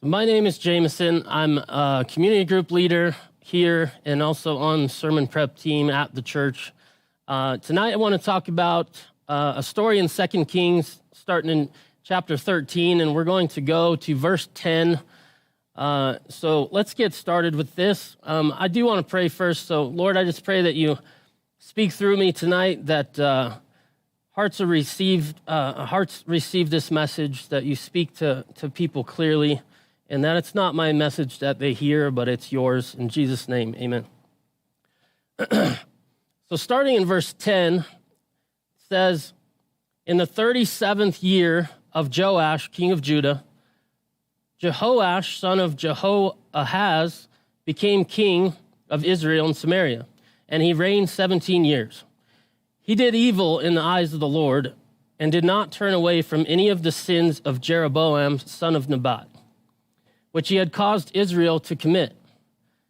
My name is Jameson. I'm a community group leader here and also on the sermon prep team at the church. Tonight I want to talk about a story in 2 Kings starting in chapter 13, and we're going to go to verse 10. So let's get started with this. I do want to pray first. So Lord, I just pray that you speak through me tonight, that hearts receive this message, that you speak to people clearly, and that it's not my message that they hear, but it's yours. In Jesus' name, amen. So starting in verse 10, it says, in the 37th year of Joash, king of Judah, Jehoash, son of Jehoahaz, became king of Israel and Samaria, and he reigned 17 years. He did evil in the eyes of the Lord and did not turn away from any of the sins of Jeroboam, son of Nebat, which he had caused Israel to commit.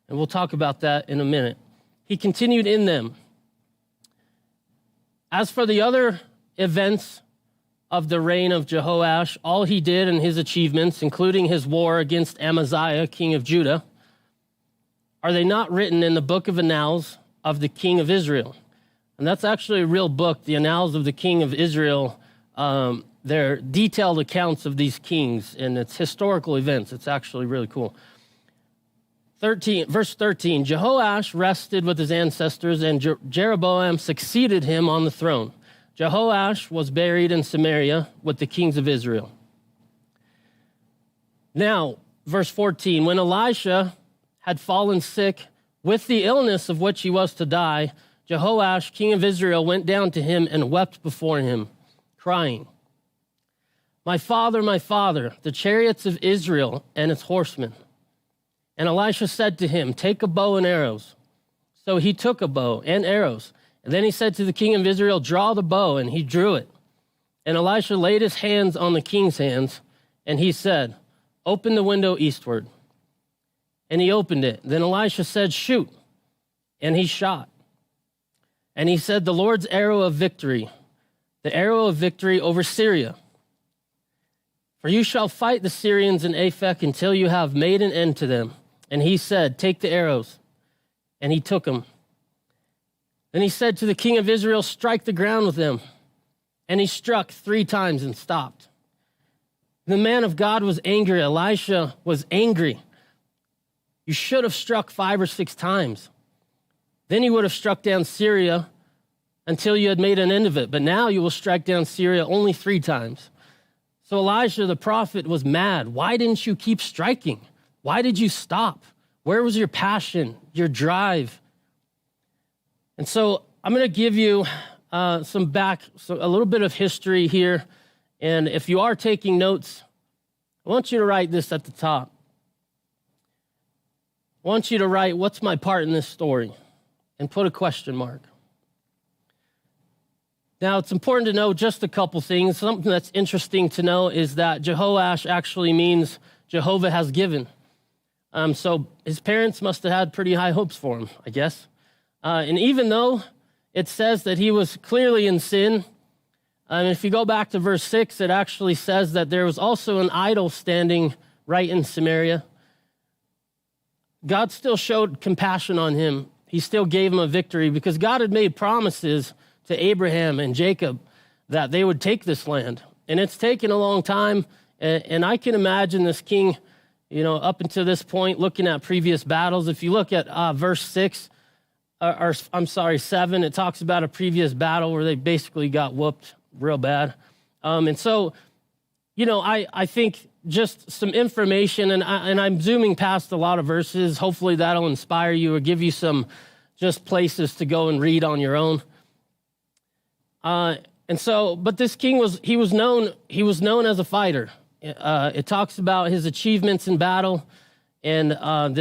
And we'll talk about that in a minute. He continued in them. As for the other events of the reign of Jehoash, all he did and his achievements, including his war against Amaziah, king of Judah, are they not written in the book of Annals of the king of Israel? And that's actually a real book, the Annals of the king of Israel. They're detailed accounts of these kings, and it's historical events. It's actually really cool. Verse 13, Jehoash rested with his ancestors, and Jeroboam succeeded him on the throne. Jehoash was buried in Samaria with the kings of Israel. Now, verse 14, when Elisha had fallen sick with the illness of which he was to die, Jehoash, king of Israel, went down to him and wept before him, crying, my father, the chariots of Israel and its horsemen. And Elisha said to him, take a bow and arrows. So he took a bow and arrows. And then he said to the king of Israel, draw the bow, and he drew it. And Elisha laid his hands on the king's hands, and he said, open the window eastward. And he opened it. Then Elisha said, shoot. And he shot. And he said, the Lord's arrow of victory, the arrow of victory over Syria. For you shall fight the Syrians in Aphek until you have made an end to them. And he said, take the arrows. And he took them. Then he said to the king of Israel, strike the ground with them. And he struck 3 times and stopped. The man of God was angry. Elisha was angry. You should have struck 5 or 6 times. Then you would have struck down Syria until you had made an end of it. But now you will strike down Syria only 3 times. So Elisha the prophet was mad. Why didn't you keep striking? Why did you stop? Where was your passion, your drive? And so I'm going to give you a little bit of history here. And if you are taking notes, I want you to write this at the top. I want you to write, what's my part in this story? And put a question mark. Now, it's important to know just a couple things. Something that's interesting to know is that Jehoash actually means Jehovah has given. So his parents must have had pretty high hopes for him, I guess. And even though it says that he was clearly in sin, if you go back to verse 6, it actually says that there was also an idol standing right in Samaria. God still showed compassion on him. He still gave him a victory because God had made promises to Abraham and Jacob that they would take this land. And it's taken a long time. And I can imagine this king, up until this point, looking at previous battles. If you look at verse 7, it talks about a previous battle where they basically got whooped real bad. And so, I think just some information, and I'm zooming past a lot of verses. Hopefully that'll inspire you or give you some just places to go and read on your own. But this king was known as a fighter. It talks about his achievements in battle, and the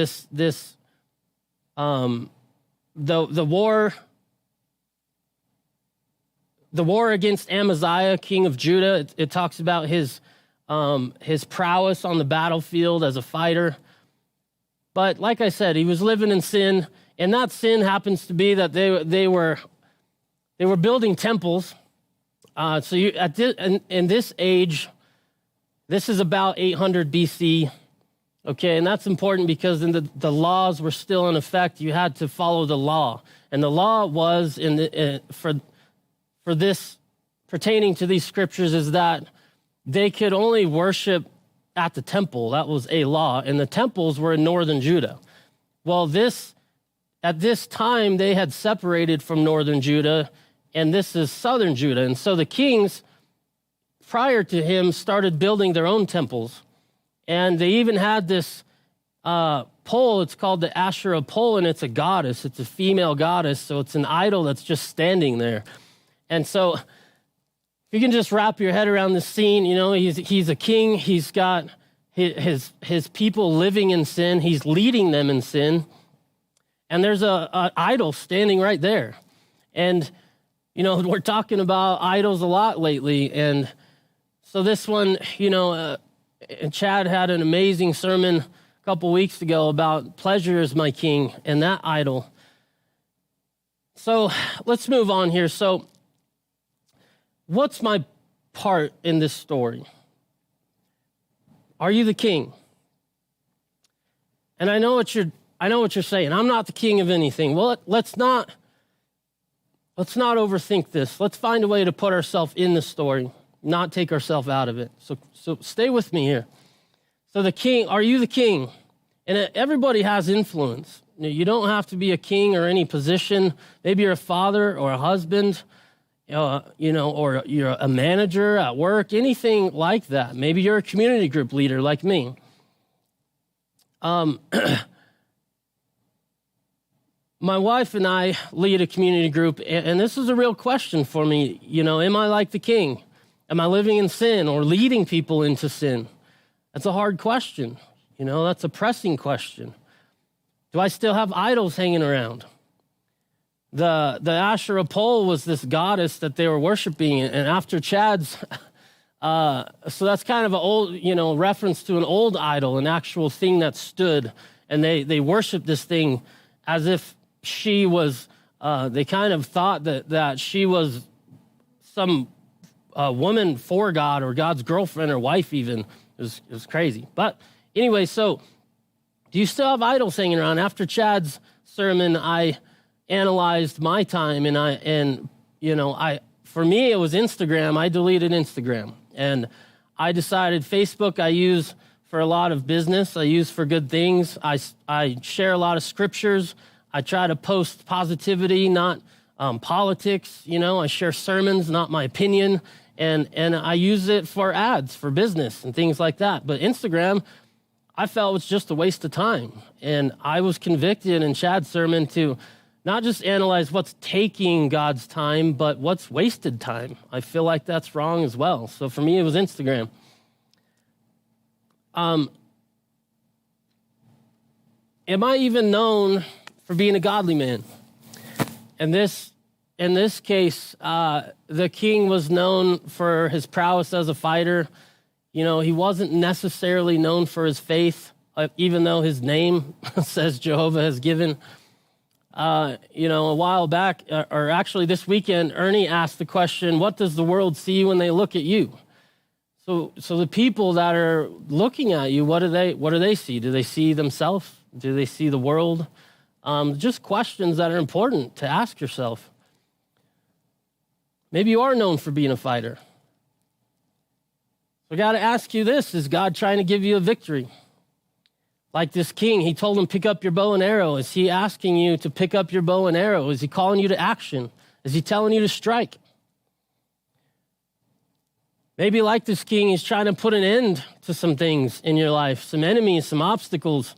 war against Amaziah, king of Judah. It talks about his prowess on the battlefield as a fighter. But like I said, he was living in sin, and that sin happens to be that they were building temples. In this age, this is about 800 BC. Okay, and that's important because the laws were still in effect. You had to follow the law. And the law was, for this, pertaining to these scriptures, is that they could only worship at the temple. That was a law. And the temples were in northern Judah. Well, at this time, they had separated from northern Judah, and this is southern Judah. And so the kings, prior to him, started building their own temples. And they even had this pole. It's called the Asherah pole, and it's a goddess. It's a female goddess, so it's an idol that's just standing there. And so if you can just wrap your head around this scene, he's a king. He's got his people living in sin. He's leading them in sin. And there's a idol standing right there. And, we're talking about idols a lot lately. And so this one, and Chad had an amazing sermon a couple weeks ago about pleasure is my king and that idol. So let's move on here. So what's my part in this story? Are you the king? And I know what you're saying. I'm not the king of anything. Well, let's not overthink this. Let's find a way to put ourselves in the story, not take ourselves out of it. So stay with me here. So the king, are you the king? And everybody has influence. You don't have to be a king or any position. Maybe you're a father or a husband, or you're a manager at work, anything like that. Maybe you're a community group leader like me. My wife and I lead a community group, and this is a real question for me. Am I like the king? Am I living in sin or leading people into sin? That's a hard question. That's a pressing question. Do I still have idols hanging around? The Asherah pole was this goddess that they were worshiping, and after Chad's, so that's kind of an old, reference to an old idol, an actual thing that stood, and they worshiped this thing as if she was. They kind of thought that she was some woman for God or God's girlfriend or wife even. It was crazy. But anyway, so do you still have idols hanging around? After Chad's sermon, I analyzed my time, for me, it was Instagram. I deleted Instagram. And I decided Facebook I use for a lot of business. I use for good things. I share a lot of scriptures. I try to post positivity, not politics. I share sermons, not my opinion. And I use it for ads, for business and things like that. But Instagram, I felt was just a waste of time. And I was convicted in Chad's sermon to not just analyze what's taking God's time, but what's wasted time. I feel like that's wrong as well. So for me, it was Instagram. Am I even known for being a godly man? And in this case, the king was known for his prowess as a fighter. He wasn't necessarily known for his faith, even though his name says Jehovah has given. A while back, or actually this weekend, Ernie asked the question, what does the world see when they look at you? So the people that are looking at you, what do they see? Do they see themselves? Do they see the world? Just questions that are important to ask yourself. Maybe you are known for being a fighter. So I got to ask you this, is God trying to give you a victory? Like this king, he told him, pick up your bow and arrow. Is he asking you to pick up your bow and arrow? Is he calling you to action? Is he telling you to strike? Maybe like this king, he's trying to put an end to some things in your life, some enemies, some obstacles,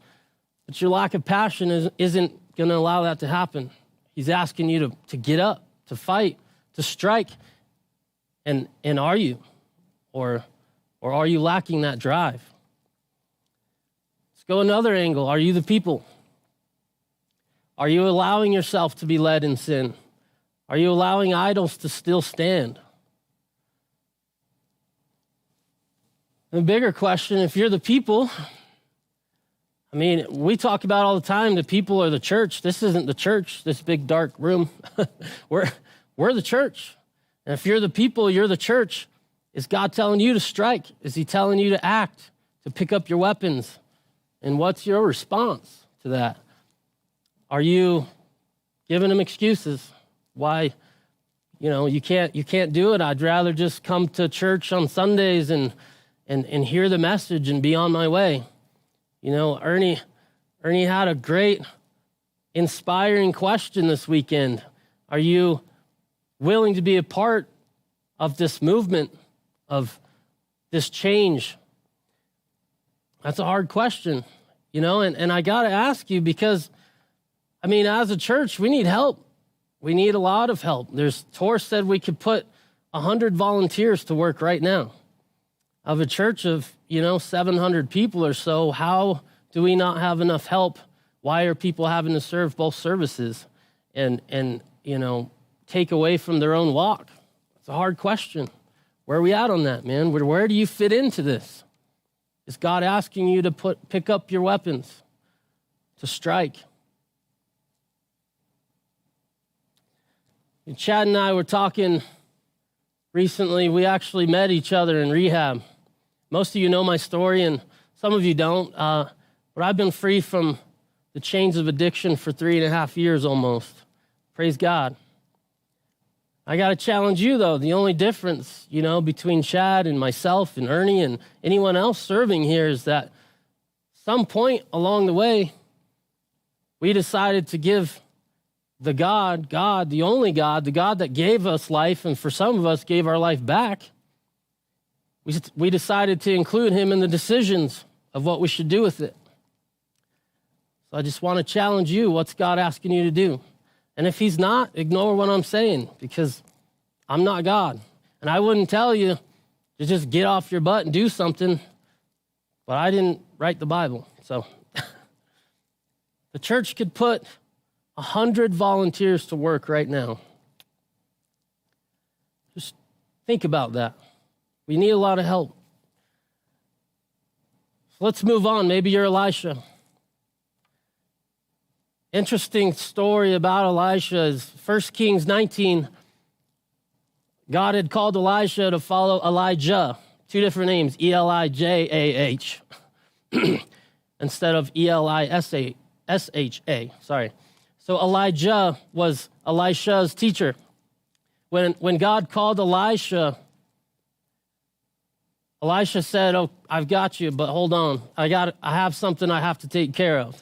but your lack of passion isn't going to allow that to happen. He's asking you to get up, to fight, to strike. And are you? Or are you lacking that drive? Let's go another angle. Are you the people? Are you allowing yourself to be led in sin? Are you allowing idols to still stand? The bigger question, if you're the people, we talk about all the time, the people are the church. This isn't the church, this big dark room. We're the church. And if you're the people, you're the church. Is God telling you to strike? Is he telling you to act, to pick up your weapons And what's your response to that? Are you giving them excuses? Why, you can't do it. I'd rather just come to church on Sundays and hear the message and be on my way. Ernie had a great, inspiring question this weekend. Are you willing to be a part of this movement, of this change? That's a hard question, and I got to ask you because, as a church, we need help. We need a lot of help. Tor said we could put 100 volunteers to work right now. Of a church of, 700 people or so, how do we not have enough help? Why are people having to serve both services and take away from their own walk? It's a hard question. Where are we at on that, man? Where do you fit into this? Is God asking you to pick up your weapons, to strike? And Chad and I were talking recently. We actually met each other in rehab. Most of you know my story, and some of you don't. But I've been free from the chains of addiction for 3.5 years almost. Praise God. I got to challenge you, though. The only difference, between Chad and myself and Ernie and anyone else serving here is that some point along the way, we decided to give the God, the only God, the God that gave us life, and for some of us gave our life back, we decided to include him in the decisions of what we should do with it. So I just want to challenge you. What's God asking you to do? And if he's not, ignore what I'm saying, because I'm not God. And I wouldn't tell you to just get off your butt and do something, but I didn't write the Bible. So the church could put 100 volunteers to work right now. Just think about that. We need a lot of help. So let's move on. Maybe you're Elisha. Interesting story about Elisha is 1 Kings 19. God had called Elisha to follow Elijah. 2 different names, Elijah, instead of Elisha. Sorry. So Elijah was Elisha's teacher. When God called Elisha said, "Oh, I've got you, but hold on. I have something I have to take care of."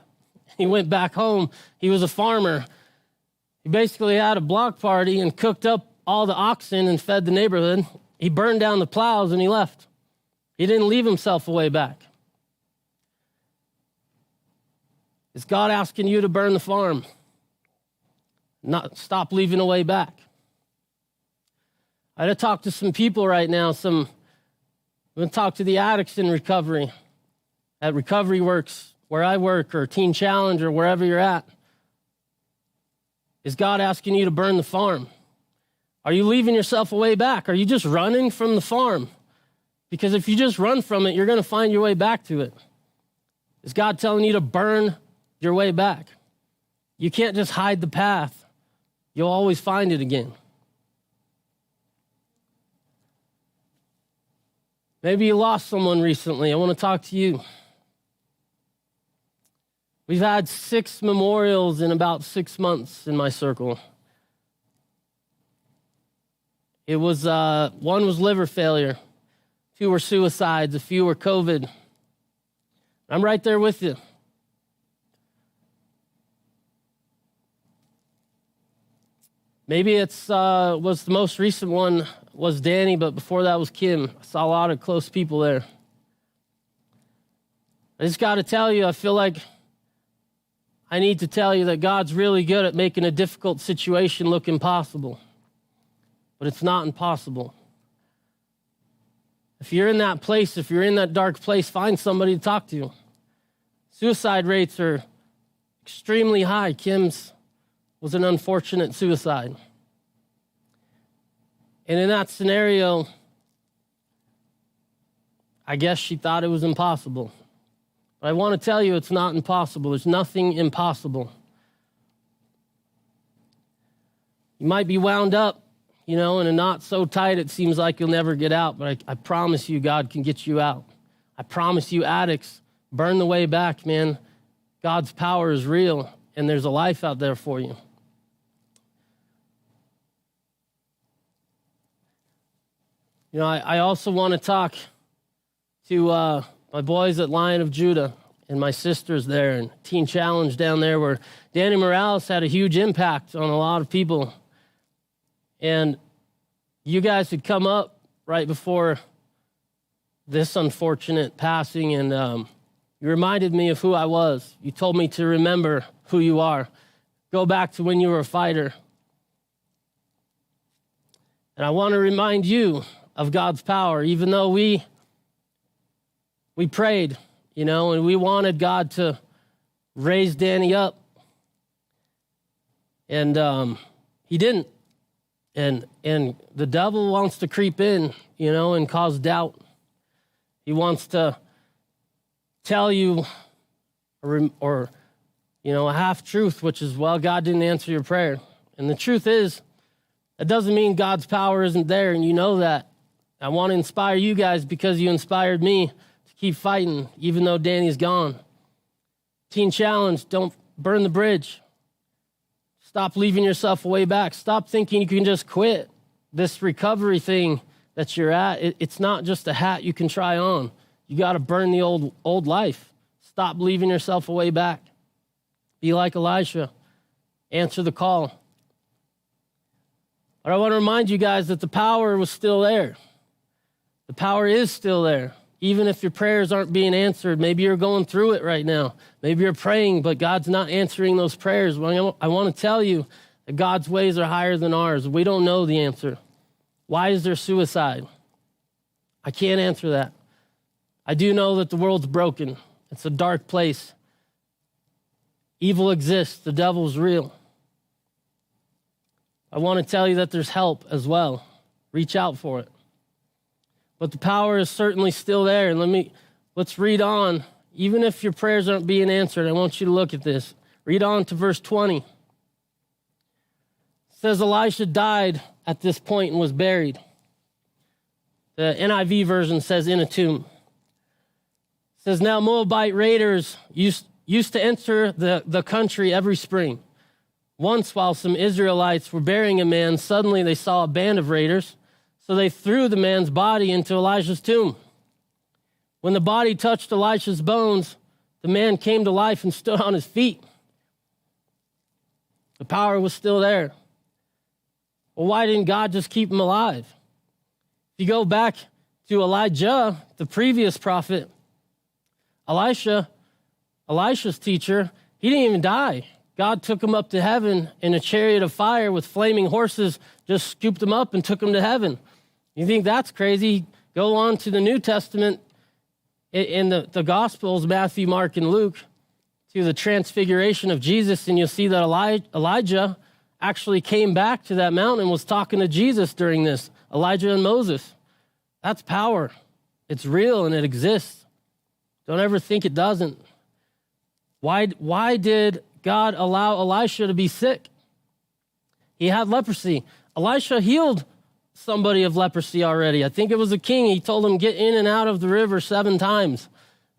He went back home. He was a farmer. He basically had a block party and cooked up all the oxen and fed the neighborhood. He burned down the plows and he left. He didn't leave himself a way back. Is God asking you to burn the farm? Not stop leaving a way back. I had to talk to some people right now. I'm going to talk to the addicts in recovery at Recovery Works, where I work, or Teen Challenge, or wherever you're at. Is God asking you to burn the farm? Are you leaving yourself a way back? Are you just running from the farm? Because if you just run from it, you're going to find your way back to it. Is God telling you to burn your way back? You can't just hide the path. You'll always find it again. Maybe you lost someone recently. I want to talk to you. We've had 6 memorials in about 6 months in my circle. It was, one was liver failure. 2 were suicides. A few were COVID. I'm right there with you. Maybe it's was the most recent one was Danny, but before that was Kim. I saw a lot of close people there. I just got to tell you, I feel like I need to tell you that God's really good at making a difficult situation look impossible. But it's not impossible. If you're in that place, if you're in that dark place, find somebody to talk to. Suicide rates are extremely high. Kim's was an unfortunate suicide. And in that scenario, I guess she thought it was impossible. But I want to tell you it's not impossible. There's nothing impossible. You might be wound up, in a knot so tight it seems like you'll never get out, but I promise you God can get you out. I promise you addicts burn the way back, man. God's power is real, and there's a life out there for you. You know, I also want to talk to my boys at Lion of Judah and my sisters there and Teen Challenge down there, where Danny Morales had a huge impact on a lot of people. And you guys had come up right before this unfortunate passing, and you reminded me of who I was. You told me to remember who you are. Go back to when you were a fighter. And I want to remind you of God's power, even though we prayed, you know, and we wanted God to raise Danny up. And he didn't. And the devil wants to creep in, you know, and cause doubt. He wants to tell you or you know, a half-truth, which is, well, God didn't answer your prayer. And the truth is, that doesn't mean God's power isn't there, and you know that. I want to inspire you guys because you inspired me to keep fighting, even though Danny's gone. Teen Challenge, don't burn the bridge. Stop leaving yourself way back. Stop thinking you can just quit this recovery thing that you're at. It's not just a hat you can try on. You got to burn the old life. Stop leaving yourself way back. Be like Elisha. Answer the call. But I want to remind you guys that the power was still there. The power is still there. Even if your prayers aren't being answered, maybe you're going through it right now. Maybe you're praying, but God's not answering those prayers. Well, I want to tell you that God's ways are higher than ours. We don't know the answer. Why is there suicide? I can't answer that. I do know that the world's broken. It's a dark place. Evil exists. The devil's real. I want to tell you that there's help as well. Reach out for it. But the power is certainly still there. And let's read on. Even if your prayers aren't being answered, I want you to look at this. Read on to verse 20. It says Elisha died at this point and was buried. The NIV version says in a tomb. It says, now Moabite raiders used to enter the country every spring. Once, while some Israelites were burying a man, suddenly they saw a band of raiders. So they threw the man's body into Elisha's tomb. When the body touched Elisha's bones, the man came to life and stood on his feet. The power was still there. Well, why didn't God just keep him alive? If you go back to Elijah, the previous prophet, Elisha's teacher, he didn't even die. God took him up to heaven in a chariot of fire with flaming horses, just scooped him up and took him to heaven. You think that's crazy? Go on to the New Testament in the Gospels, Matthew, Mark, and Luke, to the transfiguration of Jesus, and you'll see that Elijah actually came back to that mountain and was talking to Jesus during this. Elijah and Moses. That's power. It's real and it exists. Don't ever think it doesn't. Why did God allow Elisha to be sick? He had leprosy. Elisha healed somebody of leprosy already. I think it was a king. He told him, get in and out of the river 7 times.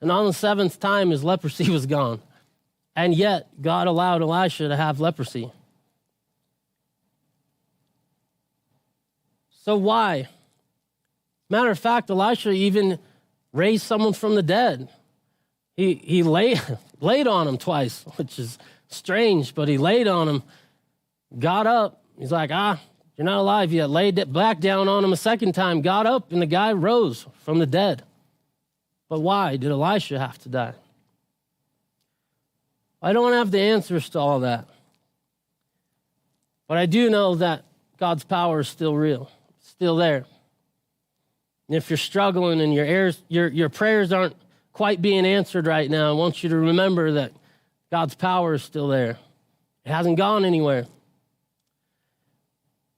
And on the 7th time, his leprosy was gone. And yet, God allowed Elisha to have leprosy. So why? Matter of fact, Elisha even raised someone from the dead. He laid on him twice, which is strange, but he laid on him, got up. He's like, you're not alive yet. Laid it back down on him a second time, got up, and the guy rose from the dead. But why did Elisha have to die? I don't have the answers to all that. But I do know that God's power is still real, still there. And if you're struggling and your prayers aren't quite being answered right now, I want you to remember that God's power is still there. It hasn't gone anywhere.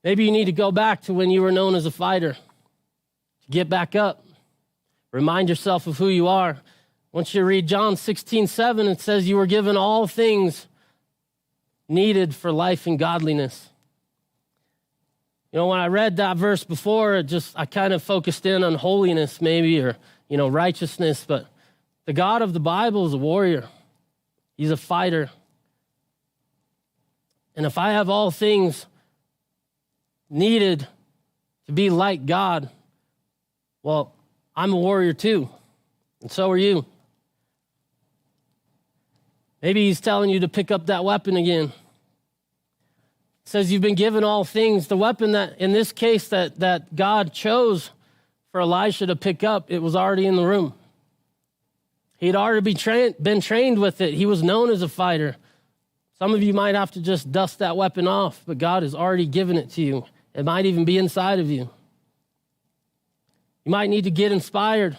Maybe you need to go back to when you were known as a fighter. To get back up. Remind yourself of who you are. I want you to read John 16:7. It says you were given all things needed for life and godliness. You know, when I read that verse before, I kind of focused in on holiness maybe, or, righteousness, but The God of the Bible is a warrior. He's a fighter. And if I have all things needed to be like God, well, I'm a warrior too, and so are you. Maybe he's telling you to pick up that weapon again. It says you've been given all things. The weapon that, in this case, that God chose for Elisha to pick up, it was already in the room. He'd already been trained with it. He was known as a fighter. Some of you might have to just dust that weapon off, but God has already given it to you. It might even be inside of you. You might need to get inspired.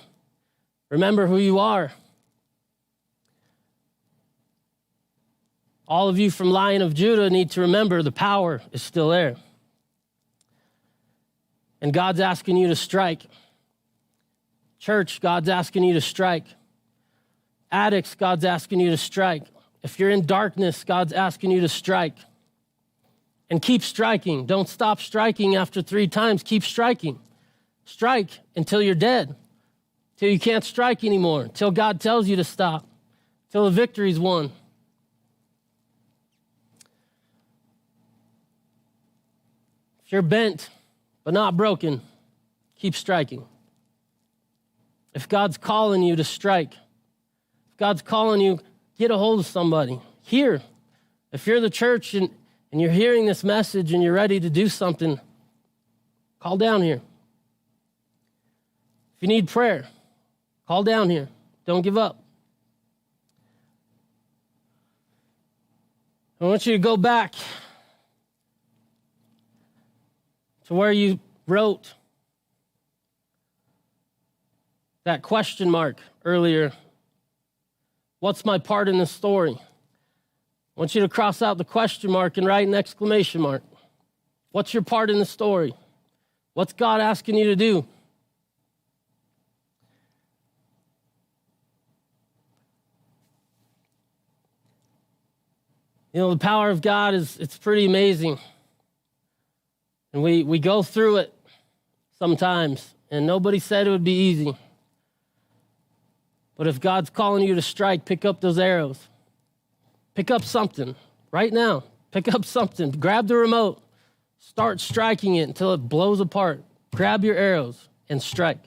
Remember who you are. All of you from Lion of Judah need to remember the power is still there. And God's asking you to strike. Church, God's asking you to strike. Addicts, God's asking you to strike. If you're in darkness, God's asking you to strike. And keep striking. Don't stop striking after 3 times. Keep striking. Strike until you're dead. Till you can't strike anymore. Till God tells you to stop. Till the victory's won. If you're bent but not broken, keep striking. If God's calling you to strike, if God's calling you, get a hold of somebody. Here, if you're the church and you're hearing this message and you're ready to do something, call down here. If you need prayer, call down here. Don't give up. I want you to go back to where you wrote that question mark earlier. What's my part in this story? I want you to cross out the question mark and write an exclamation mark. What's your part in the story? What's God asking you to do? You know, the power of God it's pretty amazing. And we go through it sometimes, and nobody said it would be easy. But if God's calling you to strike, pick up those arrows. Pick up something right now. Pick up something. Grab the remote. Start striking it until it blows apart. Grab your arrows and strike.